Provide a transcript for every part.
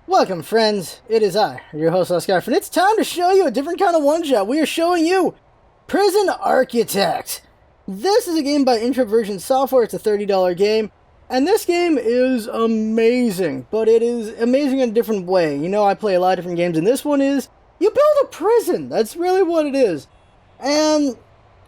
Welcome, friends. It is I, your host, LostScarf, and it's time to show you a different kind of one-shot. We are showing you Prison Architect. This is a game by Introversion Software. It's a $30 game, and this game is amazing, but it is amazing in a different way. You know, I play a lot of different games, and this one is, you build a prison. That's really what it is. And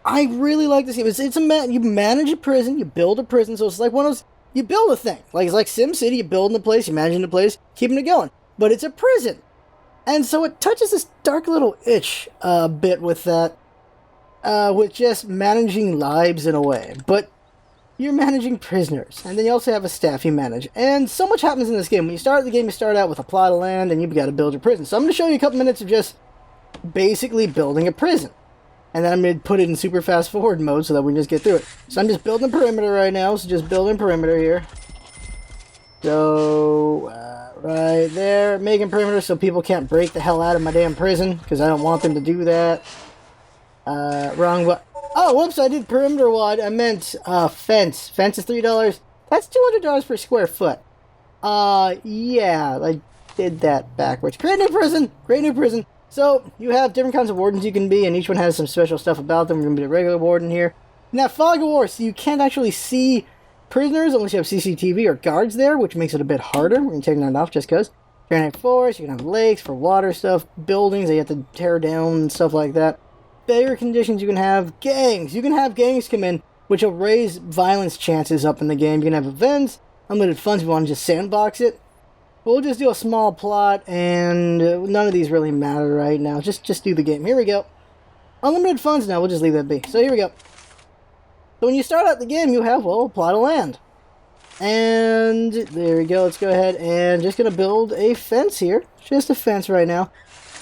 I really like this game. You manage a prison, you build a prison, so it's like one of those, you build a thing. It's like SimCity, you build in a place, you manage a place, keeping it going. But it's a prison. And so it touches this dark little itch a bit with that, with just managing lives in a way. But you're managing prisoners. And then you also have a staff you manage. And so much happens in this game. When you start the game, you start out with a plot of land, and you've got to build your prison. So I'm going to show you a couple minutes of just basically building a prison. And then I'm going to put it in super fast forward mode so that we can just get through it. So I'm just building a perimeter right now. So just building perimeter here. So, right there. Making perimeter so people can't break the hell out of my damn prison. Because I don't want them to do that. Wrong button. Oh, whoops, I did perimeter wide. I meant fence. Fence is $3. That's $200 per square foot. Yeah, I did that backwards. Great new prison. Great new prison. So, you have different kinds of wardens you can be, and each one has some special stuff about them. We're going to be a regular warden here. Now, fog of war, so you can't actually see prisoners unless you have CCTV or guards there, which makes it a bit harder. We're going to take that off just because. Granite forest, you can have lakes for water stuff, buildings that you have to tear down and stuff like that. Failure conditions, you can have gangs. You can have gangs come in, which will raise violence chances up in the game. You can have events, unlimited funds if you want to just sandbox it. We'll just do a small plot, and none of these really matter right now. Just do the game. Here we go. Unlimited funds now. We'll just leave that be. So here we go. So when you start out the game, you have, well, a plot of land. And there we go. Let's go ahead and just going to build a fence here. Just a fence right now.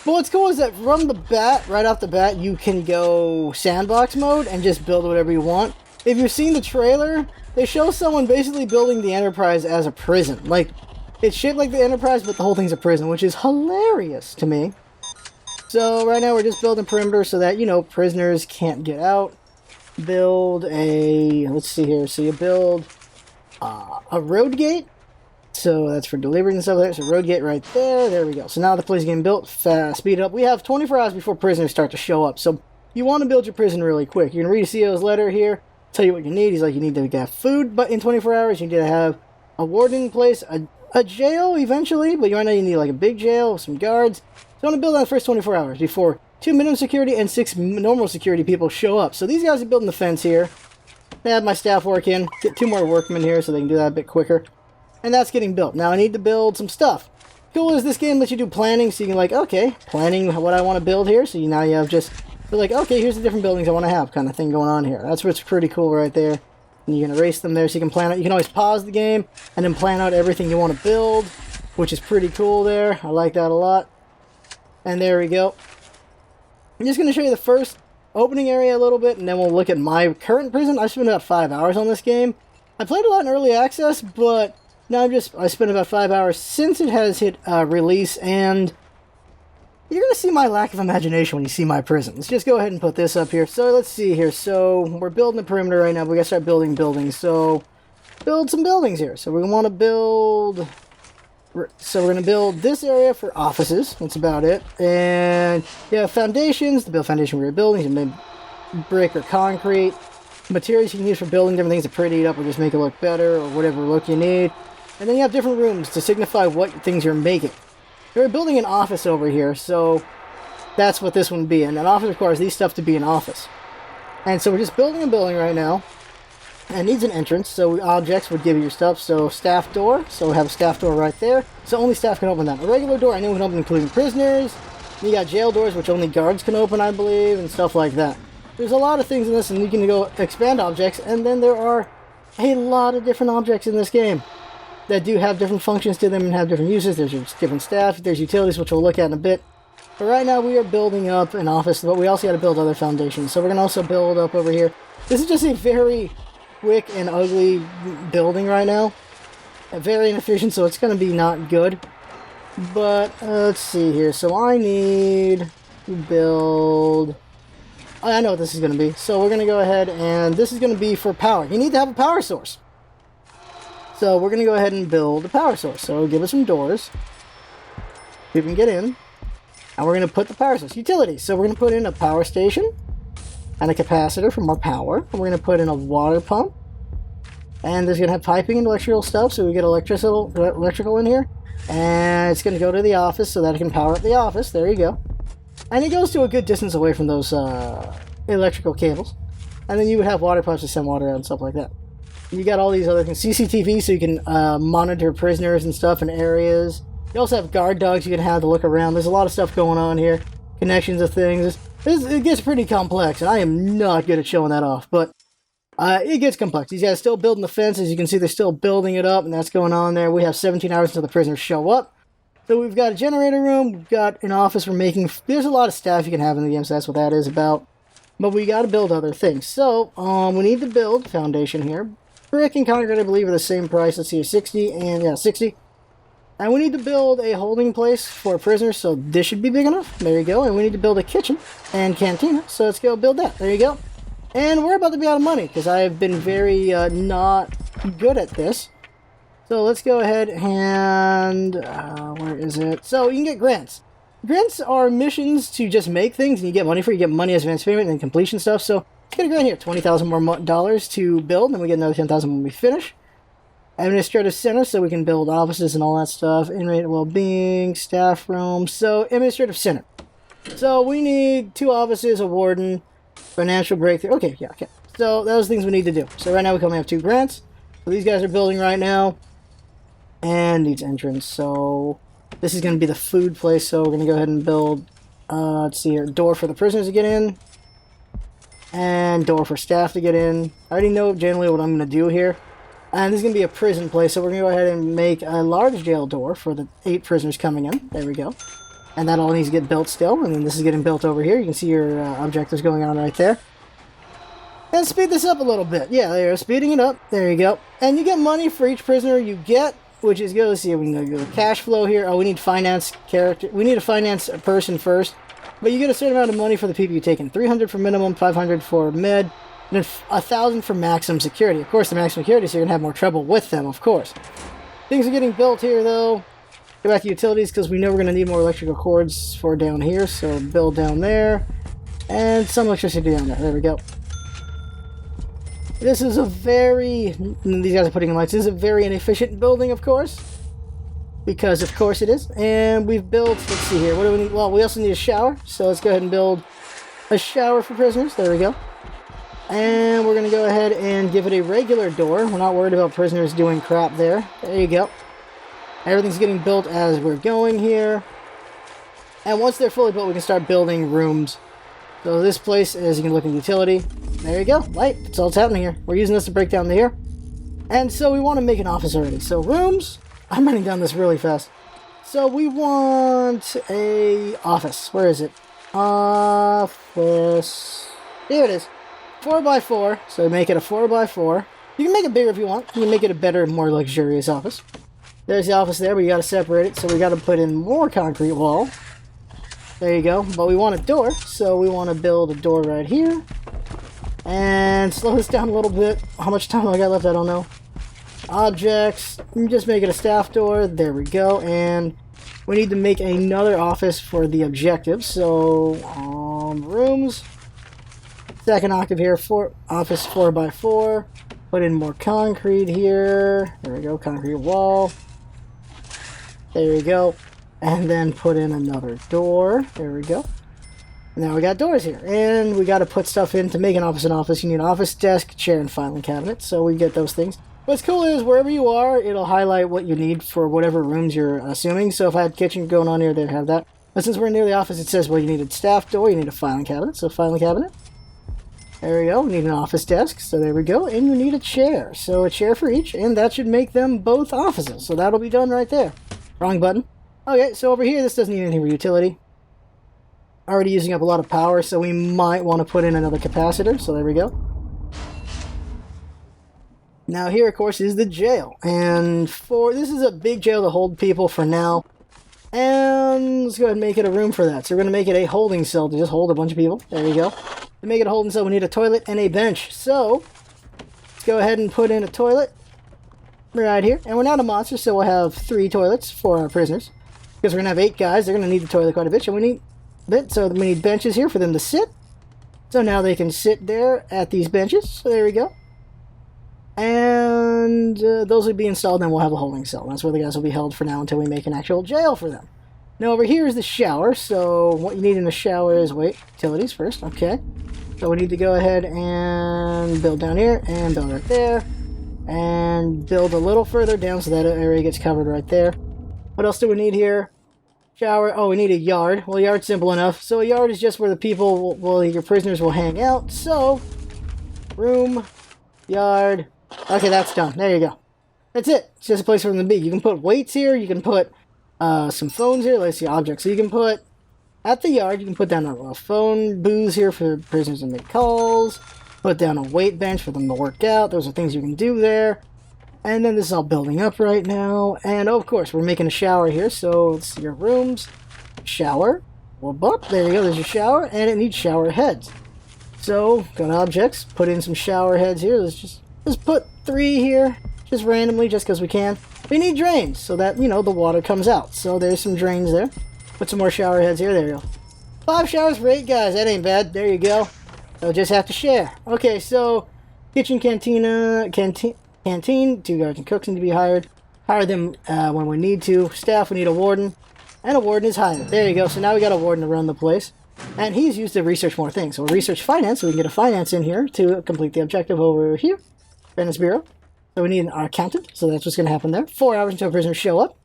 But what's cool is that from the bat, right off the bat, you can go sandbox mode and just build whatever you want. If you've seen the trailer, they show someone basically building the Enterprise as a prison. It's shaped like the Enterprise, but the whole thing's a prison, which is hilarious to me. So right now we're just building perimeter so that, prisoners can't get out. Build a, let's see here, so you build a road gate. So that's for delivery and stuff like that. So road gate right there. There we go. So now the place is getting built. Fast, speed up. We have 24 hours before prisoners start to show up. So you want to build your prison really quick. You're going to read CEO's letter here. Tell you what you need. He's like, you need to have food, but in 24 hours you need to have a warden in place, a jail eventually, but right now you need a big jail with some guards. So I'm going to build on the first 24 hours before 2 minimum security and 6 normal security people show up. So these guys are building the fence here. I have my staff work in. Get 2 more workmen here so they can do that a bit quicker. And that's getting built. Now I need to build some stuff. Cool is this game lets you do planning, so you can okay, planning what I want to build here. So now you have just, okay, here's the different buildings I want to have kind of thing going on here. That's what's pretty cool right there. And you can erase them there so you can plan out. You can always pause the game and then plan out everything you want to build, which is pretty cool there. I like that a lot. And there we go. I'm just going to show you the first opening area a little bit, and then we'll look at my current prison. I spent about 5 hours on this game. I played a lot in early access, but now I spent about 5 hours since it has hit release, and you're going to see my lack of imagination when you see my prison. Let's just go ahead and put this up here. So let's see here. So we're building a perimeter right now, but we got to start building buildings. So build some buildings here. So we want to build, so we're going to build this area for offices. That's about it. And you have foundations, to build foundation for your buildings, and maybe brick or concrete. Materials you can use for building different things to pretty it up or just make it look better or whatever look you need. And then you have different rooms to signify what things you're making. We're building an office over here, so that's what this one would be. And an office requires these stuff to be an office. And so we're just building a building right now. And it needs an entrance, so objects would give you your stuff. So staff door, so we have a staff door right there. So only staff can open that. A regular door, anyone can open, including prisoners. And you got jail doors, which only guards can open, I believe, and stuff like that. There's a lot of things in this, and you can go expand objects. And then there are a lot of different objects in this game that do have different functions to them and have different uses. There's different staff, there's utilities, which we'll look at in a bit. But right now we are building up an office, but we also got to build other foundations. So we're going to also build up over here. This is just a very quick and ugly building right now. Very inefficient, so it's going to be not good. But let's see here. So I need to build... I know what this is going to be. So we're going to go ahead, and this is going to be for power. You need to have a power source. So we're going to go ahead and build a power source. So give us some doors. People can get in. And we're going to put the power source. Utilities. So we're going to put in a power station and a capacitor for more power. And we're going to put in a water pump. And there's going to have piping and electrical stuff, so we get electrical in here. And it's going to go to the office so that it can power up the office. There you go. And it goes to a good distance away from those electrical cables. And then you would have water pumps to send water out and stuff like that. You got all these other things. CCTV, so you can monitor prisoners and stuff in areas. You also have guard dogs you can have to look around. There's a lot of stuff going on here. Connections of things. It gets pretty complex, and I am not good at showing that off. But it gets complex. These guys are still building the fence. As you can see, they're still building it up, and that's going on there. We have 17 hours until the prisoners show up. So we've got a generator room. We've got an office for making... There's a lot of staff you can have in the game, so that's what that is about. But we got to build other things. So, we need to build foundation here. Brick and concrete, I believe, are the same price. Let's see, 60 and... Yeah, 60. And we need to build a holding place for prisoners, so this should be big enough. There you go. And we need to build a kitchen and cantina, so let's go build that. There you go. And we're about to be out of money, because I've been very not good at this. So let's go ahead and... where is it? So you can get grants. Grants are missions to just make things, and you get money for it. You get money as advance payment and completion stuff. So let's get a grant here. $20,000 more dollars to build, and we get another $10,000 when we finish. Administrative center, so we can build offices and all that stuff. Inmate well-being, staff room. So, administrative center. So, we need 2 offices, a warden, financial breakthrough. Okay, yeah, okay. So, those things we need to do. So, right now we only have 2 grants. So, these guys are building right now. And needs entrance. So, this is going to be the food place. So, we're going to go ahead and build, let's see here, a door for the prisoners to get in. And door for staff to get in. I already know generally what I'm going to do here. And this is going to be a prison place, so we're going to go ahead and make a large jail door for the 8 prisoners coming in. There we go. And that all needs to get built still, and then this is getting built over here. You can see your objectives going on right there. And speed this up a little bit. Yeah, there, speeding it up. There you go. And you get money for each prisoner you get, which is good. Let's see, we can go to cash flow here. Oh, we need finance character. We need to finance a person first. But you get a certain amount of money for the people you take in. 300 for minimum, 500 for mid. And then 1,000 for maximum security. Of course, the maximum security, so you're going to have more trouble with them, of course. Things are getting built here, though. Go back to utilities, because we know we're going to need more electrical cords for down here. So, build down there. And some electricity down there. There we go. This is a very... These guys are putting in lights. This is a very inefficient building, of course. Because, of course, it is. And we've built... Let's see here. What do we need? Well, we also need a shower. So, let's go ahead and build a shower for prisoners. There we go. And we're going to go ahead and give it a regular door. We're not worried about prisoners doing crap there. There you go. Everything's getting built as we're going here. And once they're fully built, we can start building rooms. So this place, as you can look in utility, there you go. Light. That's all that's happening here. We're using this to break down to here. And so we want to make an office already. So rooms. I'm running down this really fast. So we want a office. Where is it? Office. Here it is. 4x4, so make it a 4x4. You can make it bigger if you want. You can make it a better, more luxurious office. There's the office there, but you got to separate it, so we got to put in more concrete wall. There you go. But we want a door, so we want to build a door right here. And slow this down a little bit. How much time I got left, I don't know. Objects, just make it a staff door. There we go. And we need to make another office for the objectives. So, rooms. Second octave here, office 4x4. Put in more concrete here. There we go, concrete wall. There we go. And then put in another door. There we go. Now we got doors here. And we got to put stuff in to make an office. You need an office, desk, chair, and filing cabinet. So we get those things. What's cool is wherever you are, it'll highlight what you need for whatever rooms you're assuming. So if I had kitchen going on here, they'd have that. But since we're near the office, it says, well, you need a staff door, you need a filing cabinet. So filing cabinet. There we go. We need an office desk. So there we go. And you need a chair. So a chair for each. And that should make them both offices. So that'll be done right there. Wrong button. Okay, so over here, this doesn't need anything for utility. Already using up a lot of power, so we might want to put in another capacitor. So there we go. Now here, of course, is the jail. And this is a big jail to hold people for now. And let's go ahead and make it a room for that. So we're going to make it a holding cell to just hold a bunch of people. There you go. To make it a holding cell, we need a toilet and a bench. So, let's go ahead and put in a toilet right here. And we're not a monster, so we'll have 3 toilets for our prisoners. Go because we're going to have 8 guys. They're going to need the toilet quite a bit. So we need benches here for them to sit. So now they can sit there at these benches. So there we go. And those will be installed, and we'll have a holding cell. That's where the guys will be held for now until we make an actual jail for them. Now over here is the shower. So what you need in the shower is, utilities first. Okay. So we need to go ahead and build down here and build right there. And build a little further down so that area gets covered right there. What else do we need here? Shower. Oh, we need a yard. Well, yard's simple enough. So a yard is just where the people, your prisoners will hang out. So, room, yard. Okay, that's done. There you go. That's it. It's just a place for them to be. You can put weights here. You can put some phones here. Let's see, objects. So you can put, at the yard, you can put down a phone booths here for prisoners to make calls. Put down a weight bench for them to work out. Those are things you can do there. And then this is all building up right now. And of course, we're making a shower here. So it's your rooms, shower. Well, there you go. There's your shower. And it needs shower heads. So, go to objects. Put in some shower heads here. Let's put 3 here. Just randomly, just because we can. We need drains so that, the water comes out. So there's some drains there. Put some more shower heads here. There you go. 5 showers for 8 guys. That ain't bad. There you go. They'll just have to share. Okay, so kitchen, canteen, 2 guards and cooks need to be hired. Hire them when we need to. Staff, we need a warden. And a warden is hired. There you go. So now we got a warden to run the place. And he's used to research more things. So we'll research finance, so we can get a finance in here to complete the objective over here. Finance Bureau. So we need an accountant. So that's what's going to happen there. 4 hours until prisoners show up.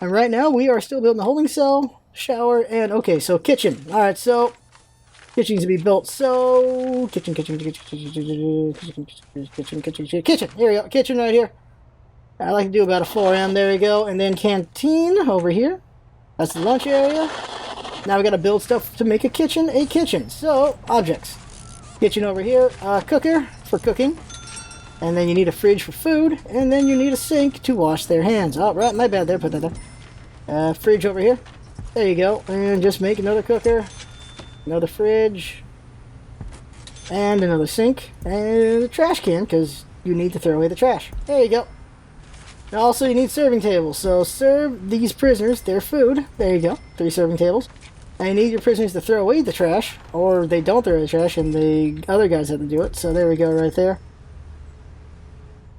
And right now we are still building the holding cell, shower, and okay, so kitchen. Alright, so kitchen to be built. So kitchen. Here we go. Kitchen right here. I like to do about a 4M. There we go. And then canteen over here. That's the lunch area. Now we got to build stuff to make a kitchen. So objects. Kitchen over here. Cooker for cooking. And then you need a fridge for food. And then you need a sink to wash their hands. Oh, right. My bad there. Put that there. Fridge over here. There you go. And just make another cooker. Another fridge. And another sink. And a trash can, because you need to throw away the trash. There you go. Now also you need serving tables. So serve these prisoners their food. There you go. 3 serving tables. And you need your prisoners to throw away the trash. Or they don't throw away the trash and the other guys have to do it. So there we go right there.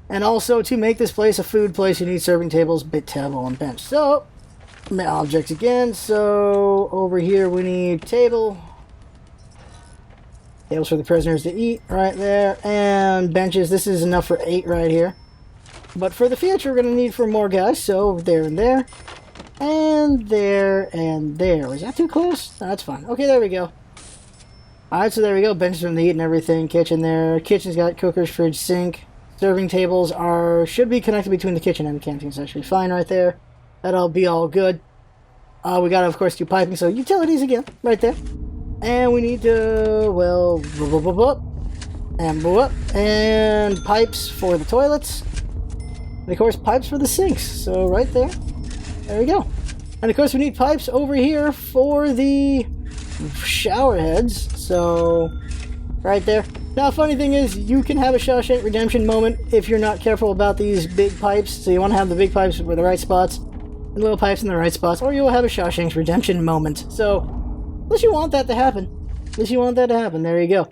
And also, to make this place a food place, you need serving tables, bit table, and bench. So, objects again. So, over here we need table. Tables for the prisoners to eat, right there. And benches. This is enough for 8 right here. But for the future, we're going to need for more guys. So, there and there. And there and there. Was that too close? No, that's fine. Okay, there we go. Alright, so there we go. Benches for them to eat and everything. Kitchen there. Kitchen's got cookers, fridge, sink. Serving tables should be connected between the kitchen and the canteen, so that should be fine right there. That'll be all good. We gotta, of course, do piping, so utilities again, right there. And we need to, well, and pipes for the toilets. And of course, pipes for the sinks, so right there. There we go. And of course, we need pipes over here for the shower heads, so right there. Now, funny thing is, you can have a Shawshank Redemption moment if you're not careful about these big pipes. So you want to have the big pipes with the right spots, and little pipes in the right spots, or you'll have a Shawshank Redemption moment. So, unless you want that to happen. There you go.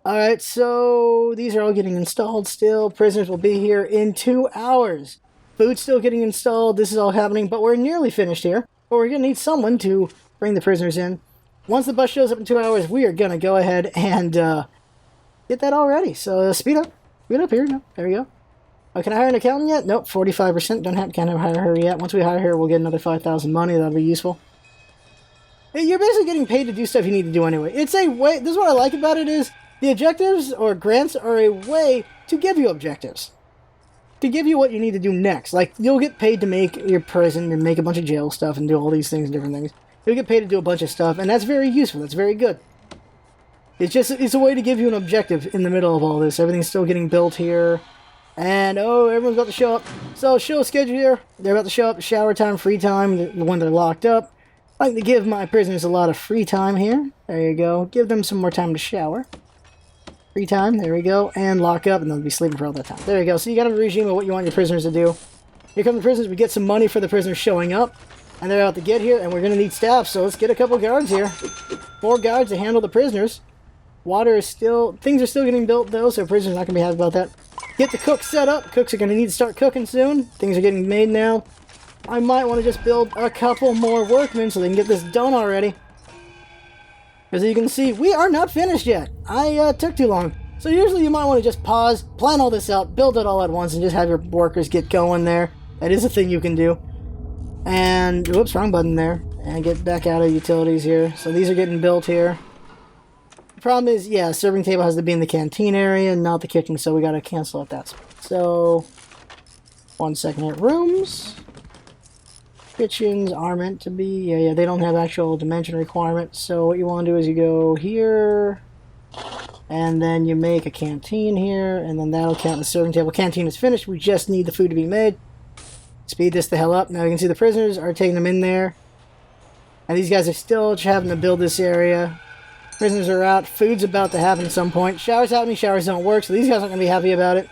Alright, so these are all getting installed still. Prisoners will be here in 2 hours. Food's still getting installed. This is all happening, but we're nearly finished here. But we're going to need someone to bring the prisoners in. Once the bus shows up in 2 hours, we are going to go ahead and get that all ready. So speed up here. No, there we go. Can I hire an accountant yet? Nope, 45%. Can't hire her yet. Once we hire her, we'll get another 5,000 money. That'll be useful. You're basically getting paid to do stuff you need to do anyway. It's a way. This is what I like about it is the objectives or grants are a way to give you objectives, to give you what you need to do next. Like you'll get paid to make your prison and make a bunch of jail stuff and do all these things and different things. You'll get paid to do a bunch of stuff, and that's very useful. That's very good. It's a way to give you an objective in the middle of all this. Everything's still getting built here. And, everyone's about to show up. So, show schedule here. They're about to show up. Shower time, free time, when they're locked up. I like to give my prisoners a lot of free time here. There you go. Give them some more time to shower. Free time, there we go. And lock up, and they'll be sleeping for all that time. There you go. So, you got a regime of what you want your prisoners to do. Here come the prisoners. We get some money for the prisoners showing up. And they're out to get here, and we're going to need staff, so let's get a couple guards here. 4 guards to handle the prisoners. Things are still getting built though, so prisoners are not going to be happy about that. Get the cooks set up. Cooks are going to need to start cooking soon. Things are getting made now. I might want to just build a couple more workmen so they can get this done already. As you can see, we are not finished yet. I took too long. So usually you might want to just pause, plan all this out, build it all at once, and just have your workers get going there. That is a thing you can do. And, whoops, wrong button there. And get back out of utilities here. So these are getting built here. The problem is, yeah, serving table has to be in the canteen area, not the kitchen, so we gotta cancel out that spot. So, 1 second here. Rooms. Kitchens are meant to be, yeah, they don't have actual dimension requirements. So what you want to do is you go here, and then you make a canteen here, and then that'll count the serving table. Canteen is finished, we just need the food to be made. Speed this the hell up. Now you can see the prisoners are taking them in there. And these guys are still having to build this area. Prisoners are out. Food's about to happen at some point. Showers happening. Showers don't work, so these guys aren't going to be happy about it.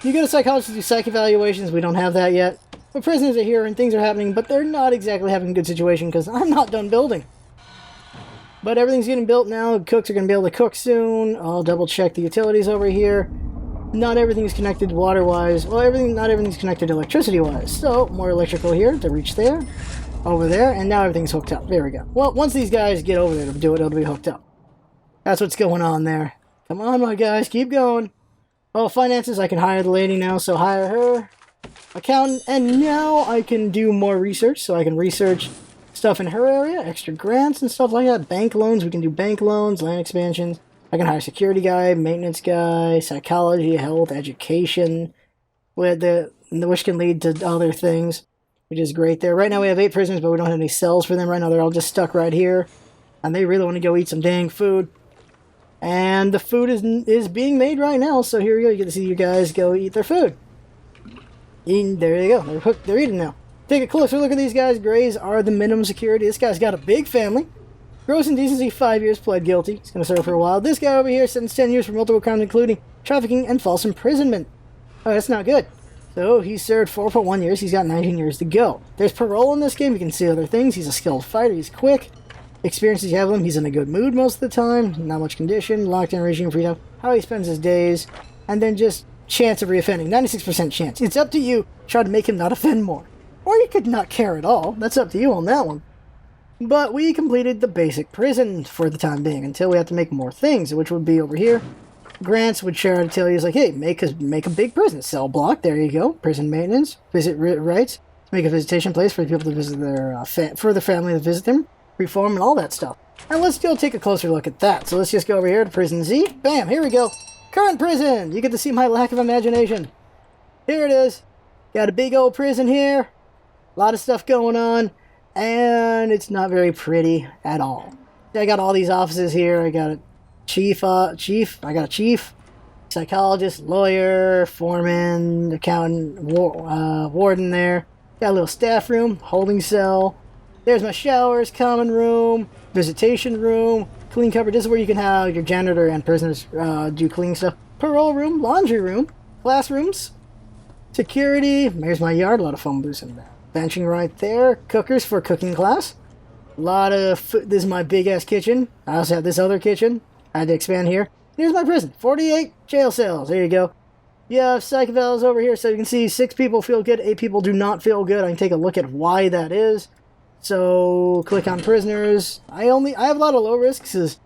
You go to psychologists to do psych evaluations. We don't have that yet. But prisoners are here and things are happening, but they're not exactly having a good situation because I'm not done building. But everything's getting built now. Cooks are going to be able to cook soon. I'll double check the utilities over here. Not everything is connected water-wise. Well, not everything's connected electricity-wise. So, more electrical here to reach there, over there, and now everything's hooked up. There we go. Well, once these guys get over there to do it, it'll be hooked up. That's what's going on there. Come on, my guys, keep going. Oh, finances, I can hire the lady now, so hire her. Accountant, and now I can do more research, so I can research stuff in her area, extra grants and stuff like that. Bank loans, we can do bank loans, land expansions. I can hire security guy, maintenance guy, psychology, health, education, which can lead to other things, which is great there. Right now we have 8 prisoners, but we don't have any cells for them right now. They're all just stuck right here, and they really want to go eat some dang food. And the food is being made right now, so here we go. You get to see you guys go eat their food. And there you go. They're hooked. They're eating now. Take a closer look at these guys. Grays are the minimum security. This guy's got a big family. Gross indecency, 5 years, pled guilty. He's going to serve for a while. This guy over here sentenced 10 years for multiple crimes, including trafficking and false imprisonment. Oh, that's not good. So he served 4.1 years. He's got 19 years to go. There's parole in this game. You can see other things. He's a skilled fighter. He's quick. Experiences you have with him. He's in a good mood most of the time. Not much condition. Lockdown regime freedom. How he spends his days. And then just chance of reoffending. 96% chance. It's up to you. Try to make him not offend more. Or you could not care at all. That's up to you on that one. But we completed the basic prison for the time being, until we have to make more things, which would be over here. Grants would share to tell you, like, hey, make a big prison. Cell block, there you go. Prison maintenance, visit rights, make a visitation place for people to visit their, for the family to visit them, reform, and all that stuff. And let's go take a closer look at that. So let's just go over here to Prison Z. Bam, here we go. Current prison. You get to see my lack of imagination. Here it is. Got a big old prison here. A lot of stuff going on. And it's not very pretty at all. I got all these offices here. I got a chief, psychologist, lawyer, foreman, accountant, warden there. Got a little staff room, holding cell. There's my showers, common room, visitation room, clean cupboard. This is where you can have your janitor and prisoners do cleaning stuff. Parole room, laundry room, classrooms, security. There's my yard, a lot of phone booths in there. Benching right there. Cookers for cooking class. A lot of food. This is my big-ass kitchen. I also have this other kitchen. I had to expand here. Here's my prison. 48 jail cells. There you go. You have psych evals over here, so you can see 6 people feel good, 8 people do not feel good. I can take a look at why that is. So, click on prisoners. I have a lot of low risks because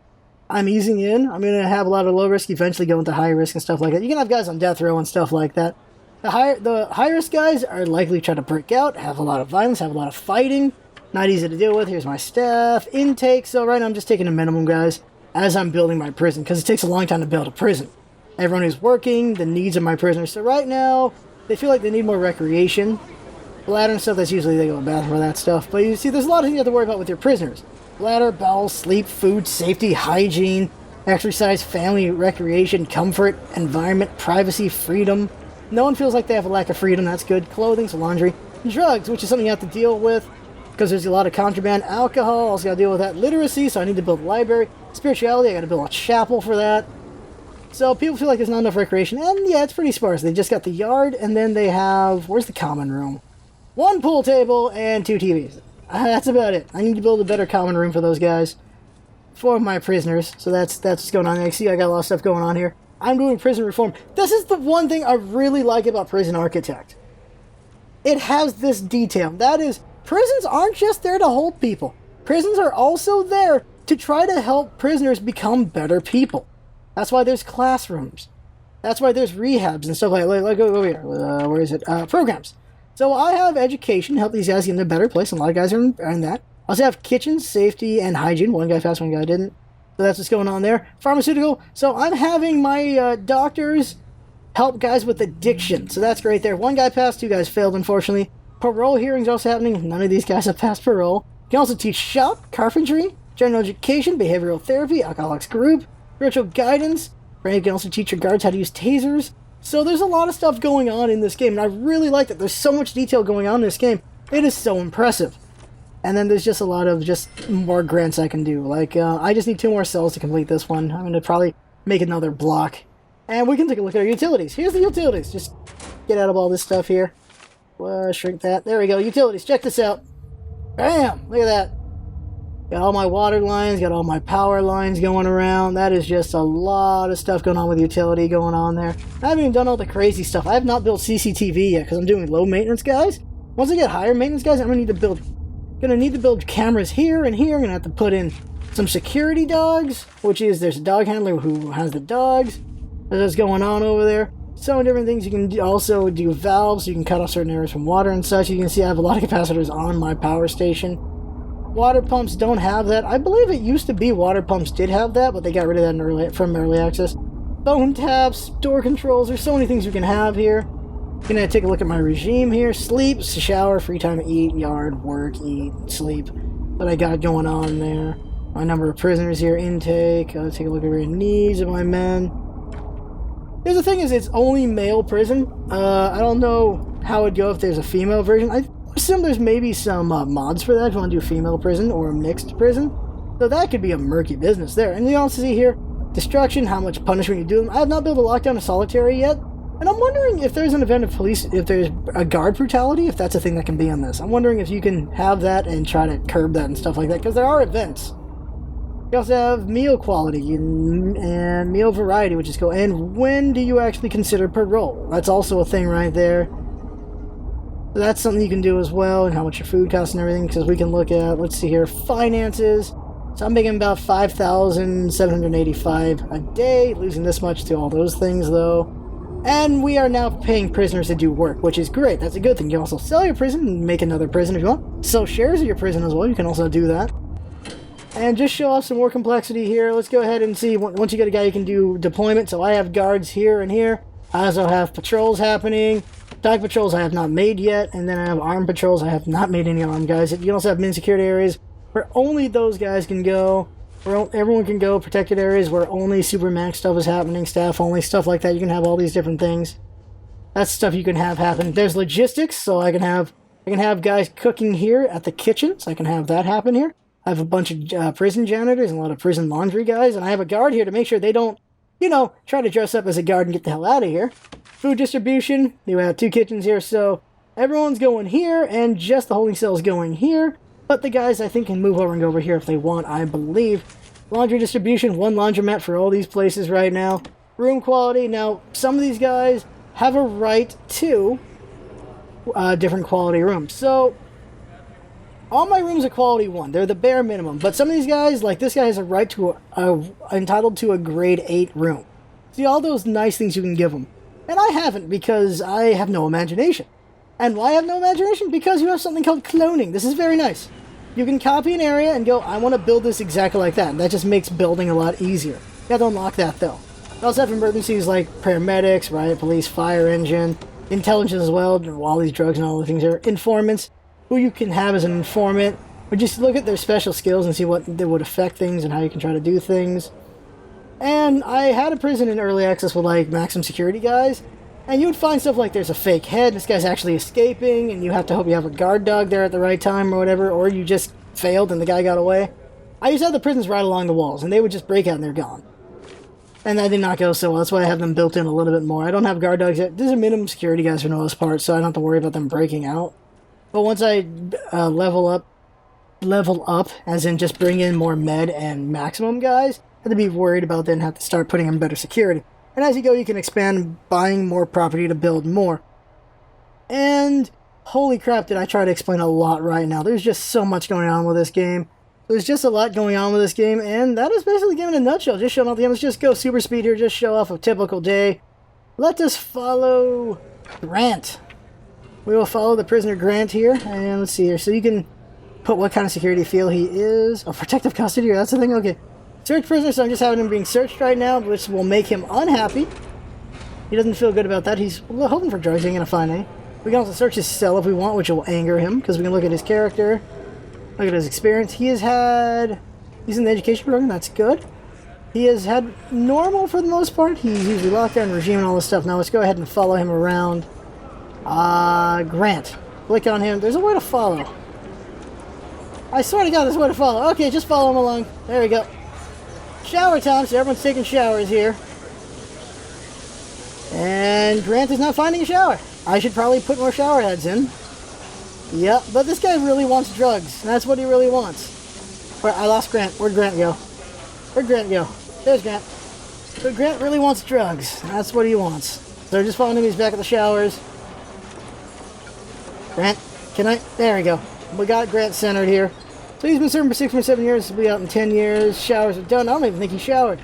I'm easing in. I'm going to have a lot of low risk, eventually go into high risk and stuff like that. You can have guys on death row and stuff like that. The high risk guys are likely to try to break out, have a lot of violence, have a lot of fighting. Not easy to deal with. Here's my staff. Intake. So right now I'm just taking a minimum, guys, as I'm building my prison, because it takes a long time to build a prison. Everyone is working, the needs of my prisoners. So right now, they feel like they need more recreation. Bladder and stuff, that's usually they go to the bathroom for that stuff. But you see, there's a lot of things you have to worry about with your prisoners. Bladder, bowel, sleep, food, safety, hygiene, exercise, family, recreation, comfort, environment, privacy, freedom. No one feels like they have a lack of freedom. That's good. Clothing, so laundry. Drugs, which is something you have to deal with because there's a lot of contraband. Alcohol, also got to deal with that. Literacy, so I need to build a library. Spirituality, I got to build a chapel for that. So people feel like there's not enough recreation. And yeah, it's pretty sparse. They just got the yard, and then they have... Where's the common room? 1 pool table and 2 TVs. That's about it. I need to build a better common room for those guys. For my prisoners. So that's what's going on there. See, I got a lot of stuff going on here. I'm doing prison reform. This is the one thing I really like about Prison Architect. It has this detail. That is, prisons aren't just there to hold people. Prisons are also there to try to help prisoners become better people. That's why there's classrooms. That's why there's rehabs and stuff like that. Go over here. Where is it? Programs. So I have education, help these guys get in a better place, and a lot of guys are in that. I also have kitchens, safety, and hygiene. One guy passed, one guy didn't. So that's what's going on there. Pharmaceutical. So I'm having my doctors help guys with addiction. So that's great there. One guy passed, two guys failed, unfortunately. Parole hearings also happening. None of these guys have passed parole. You can also teach shop, carpentry, general education, behavioral therapy, alcoholics group, spiritual guidance. You can also teach your guards how to use tasers. So there's a lot of stuff going on in this game, and I really like that. There's so much detail going on in this game. It is so impressive. And then there's just a lot of just more grants I can do. Like, I just need 2 more cells to complete this one. I'm going to probably make another block. And we can take a look at our utilities. Here's the utilities. Just get out of all this stuff here. Shrink that. There we go. Utilities. Check this out. Bam! Look at that. Got all my water lines, got all my power lines going around. That is just a lot of stuff going on with utility going on there. I haven't even done all the crazy stuff. I have not built CCTV yet because I'm doing low maintenance guys. Once I get higher maintenance guys, I'm gonna need to build cameras here and here. I'm gonna have to put in some security dogs, which is there's a dog handler who has the dogs. That's what's going on over there. So many different things. You can also do valves, so you can cut off certain areas from water and such. You can see I have a lot of capacitors on my power station. Water pumps don't have that. I believe it used to be water pumps did have that, but they got rid of that from early access. Phone taps, door controls. There's so many things you can have here. I'm gonna take a look at my regime here. Sleep, shower, free time, eat, yard, work, eat, sleep. What I got going on there. My number of prisoners here, intake. Let's take a look at the needs of my men. Here's the thing is, it's only male prison. I don't know how it'd go if there's a female version. I assume there's maybe some mods for that if you want to do female prison or a mixed prison. So that could be a murky business there. And you also see here, destruction, how much punishment you do. I have not built a lockdown of solitary yet. And I'm wondering if there's an event of police, if there's a guard brutality, if that's a thing that can be on this. I'm wondering if you can have that and try to curb that and stuff like that, because there are events. You also have meal quality and meal variety, which is cool. And when do you actually consider parole? That's also a thing right there. So that's something you can do as well, and how much your food costs and everything, because we can look at, let's see here, finances. So I'm making about $5,785 a day, losing this much to all those things though. And we are now paying prisoners to do work, which is great. That's a good thing. You can also sell your prison and make another prison if you want. Sell shares of your prison as well. You can also do that. And just show off some more complexity here. Let's go ahead and see. Once you get a guy, you can do deployment. So I have guards here and here. I also have patrols happening. Dog patrols I have not made yet. And then I have armed patrols. I have not made any armed guys. You can also have min-security areas where only those guys can go. Where everyone can go. Protected areas where only supermax stuff is happening. Staff only. Stuff like that. You can have all these different things. That's stuff you can have happen. There's logistics. So I can have guys cooking here at the kitchen. So I can have that happen here. I have a bunch of prison janitors and a lot of prison laundry guys, and I have a guard here to make sure they don't, try to dress up as a guard and get the hell out of here. Food distribution, you have 2 kitchens here, so everyone's going here, and just the holding cell is going here, but the guys, I think, can move over and go over here if they want, I believe. Laundry distribution, 1 laundromat for all these places right now. Room quality, now, some of these guys have a right to different quality rooms, so all my rooms are quality 1. They're the bare minimum. But some of these guys, like this guy, has a right to entitled to a grade 8 room. See, all those nice things you can give them. And I haven't, because I have no imagination. And why I have no imagination? Because you have something called cloning. This is very nice. You can copy an area and go, I want to build this exactly like that. And that just makes building a lot easier. You have to unlock that, though. You also have emergencies like paramedics, riot police, fire engine, intelligence as well, all these drugs and all the things there. Informants, who you can have as an informant, or just look at their special skills and see what they would affect things and how you can try to do things. And I had a prison in early access with like maximum security guys, and you would find stuff like there's a fake head, this guy's actually escaping, and you have to hope you have a guard dog there at the right time or whatever, or you just failed and the guy got away. I used to have the prisons right along the walls, and they would just break out and they're gone. And that did not go so well, that's why I have them built in a little bit more. I don't have guard dogs yet. These are minimum security guys for the most part, so I don't have to worry about them breaking out. But once I level up level up, as in just bring in more med and maximum guys, and to be worried about then have to start putting in better security. And as you go, you can expand buying more property to build more. And holy crap, did I try to explain a lot right now. There's just so much going on with this game. There's just a lot going on with this game, and that is basically the game in a nutshell. Just showing off the game. Let's just go super speed here, just show off a typical day. Let us follow Grant. We will follow the prisoner Grant here, and let's see here. So you can put what kind of security you feel he is. Oh, protective custody, that's the thing? Okay. Search prisoner, so I'm just having him being searched right now, which will make him unhappy. He doesn't feel good about that. He's hoping for drugs, he ain't gonna find any. We can also search his cell if we want, which will anger him, because we can look at his character, look at his experience. He's in the education program, that's good. He has had normal for the most part. He's usually lockdown regime and all this stuff. Now let's go ahead and follow him around. Grant. Click on him. There's a way to follow. I swear to God, there's a way to follow. Okay, just follow him along. There we go. Shower time, so everyone's taking showers here. And Grant is not finding a shower. I should probably put more shower heads in. Yep, but this guy really wants drugs. That's what he really wants. Where I lost Grant. Where'd Grant go? Where'd Grant go? There's Grant. So Grant really wants drugs. That's what he wants. So just following him. He's back at the showers. Grant, can I? There we go. We got Grant centered here. So he's been serving for 6.7 years. He'll be out in 10 years. Showers are done. I don't even think he showered.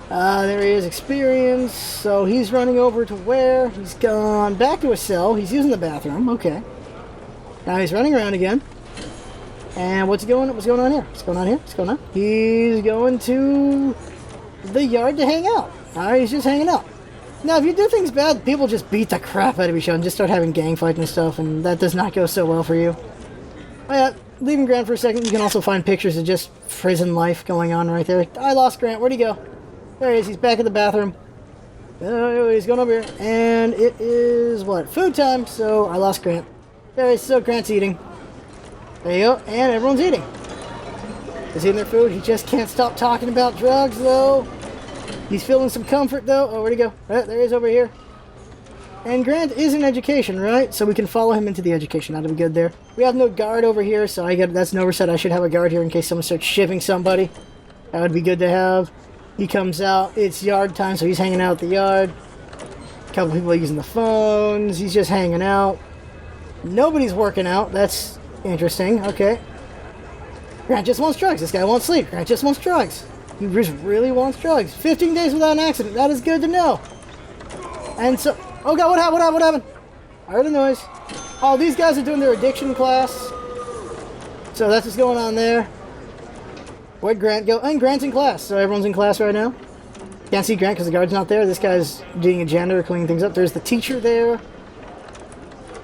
There he is. Experience. So he's running over to where? He's gone back to his cell. He's using the bathroom. Okay. Now he's running around again. And what's going on here? What's going on here? What's going on? He's going to the yard to hang out. Alright, he's just hanging out. Now, if you do things bad, people just beat the crap out of each other and just start having gang fights and stuff, and that does not go so well for you. Oh yeah, leaving Grant for a second, you can also find pictures of just prison life going on right there. I lost Grant. Where'd he go? There he is. He's back at the bathroom. Oh, he's going over here. And it is, what, food time, so I lost Grant. There he is. So Grant's eating. There you go. And everyone's eating. He's eating their food. He just can't stop talking about drugs, though. He's feeling some comfort, though. Oh, where'd he go? There he is over here. And Grant is in education, right? So we can follow him into the education. That'll be good there. We have no guard over here, so that's an oversight. I should have a guard here in case someone starts shivving somebody. That would be good to have. He comes out. It's yard time, so he's hanging out at the yard. A couple people using the phones. He's just hanging out. Nobody's working out. That's interesting. Okay. Grant just wants drugs. This guy wants sleep. Grant just wants drugs. He just really wants drugs. 15 days without an accident. That is good to know. And so... Oh God, what happened? I heard a noise. Oh, these guys are doing their addiction class. So that's what's going on there. Where'd Grant go? And Grant's in class. So everyone's in class right now. Can't see Grant because the guard's not there. This guy's being a janitor, cleaning things up. There's the teacher there.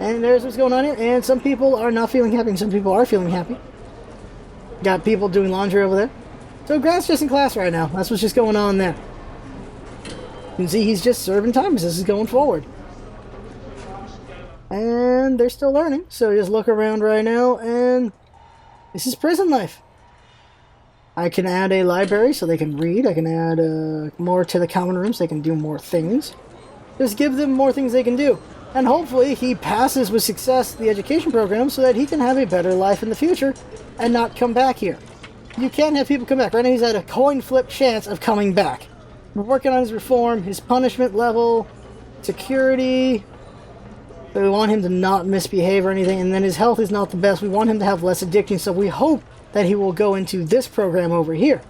And there's what's going on here. And some people are not feeling happy and some people are feeling happy. Got people doing laundry over there. So Grant's just in class right now. That's what's just going on there. You can see he's just serving time as this is going forward. And they're still learning. So just look around right now and this is prison life. I can add a library so they can read. I can add more to the common rooms. They can do more things. Just give them more things they can do. And hopefully he passes with success the education program so that he can have a better life in the future and not come back here. You can't have people come back. Right now he's at a coin flip chance of coming back. We're working on his reform, his punishment level, security. So we want him to not misbehave or anything. And then his health is not the best. We want him to have less addiction. So we hope that he will go into this program over here.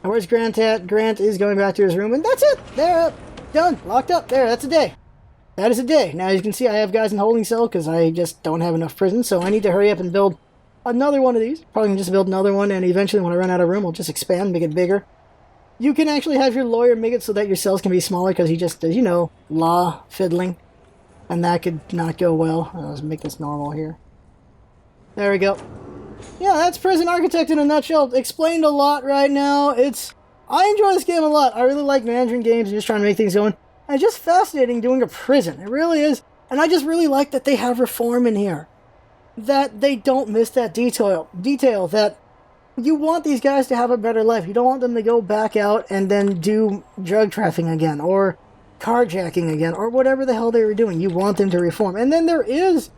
Now where's Grant at? Grant is going back to his room. And that's it. There. Done. Locked up. There. That's a day. That is a day. Now, as you can see, I have guys in holding cell because I just don't have enough prisons. So I need to hurry up and build another one of these. Probably can just build another one. And eventually, when I run out of room, I'll just expand, make it bigger. You can actually have your lawyer make it so that your cells can be smaller because he just does, law fiddling. And that could not go well. Let's make this normal here. There we go. Yeah, that's Prison Architect in a nutshell. Explained a lot right now. I enjoy this game a lot. I really like managing games and just trying to make things going. And it's just fascinating doing a prison. It really is. And I just really like that they have reform in here. That they don't miss that detail that you want these guys to have a better life. You don't want them to go back out and then do drug trafficking again or carjacking again or whatever the hell they were doing. You want them to reform. And then there is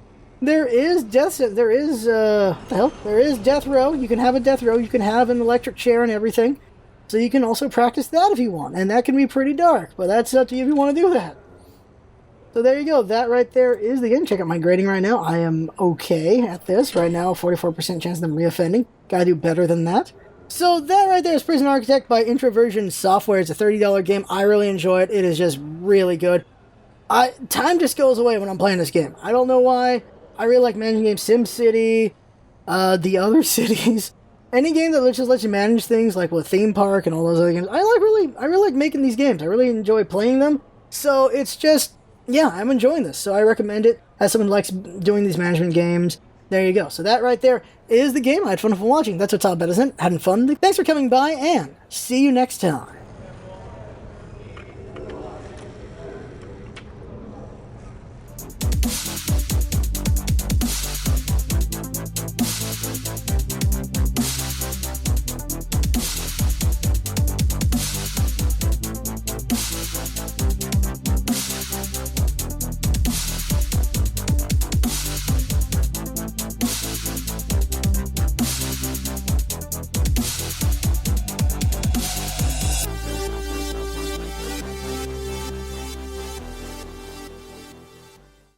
There is there is what the hell? There is death row. You can have a death row. You can have an electric chair and everything. So you can also practice that if you want, and that can be pretty dark. But that's up to you if you want to do that. So there you go. That right there is the game. Check out my grading right now. I am okay at this right now. 44% chance of them reoffending. Gotta do better than that. So that right there is Prison Architect by Introversion Software. It's a $30 game. I really enjoy it. It is just really good. Time just goes away when I'm playing this game. I don't know why. I really like managing games. SimCity, the other cities. Any game that just lets you manage things, like with Theme Park and all those other games. I really like making these games. I really enjoy playing them. So it's just, yeah, I'm enjoying this. So I recommend it as someone who likes doing these management games. There you go. So that right there is the game. I had fun watching. That's what Todd Bedison. Having fun. Thanks for coming by, and see you next time.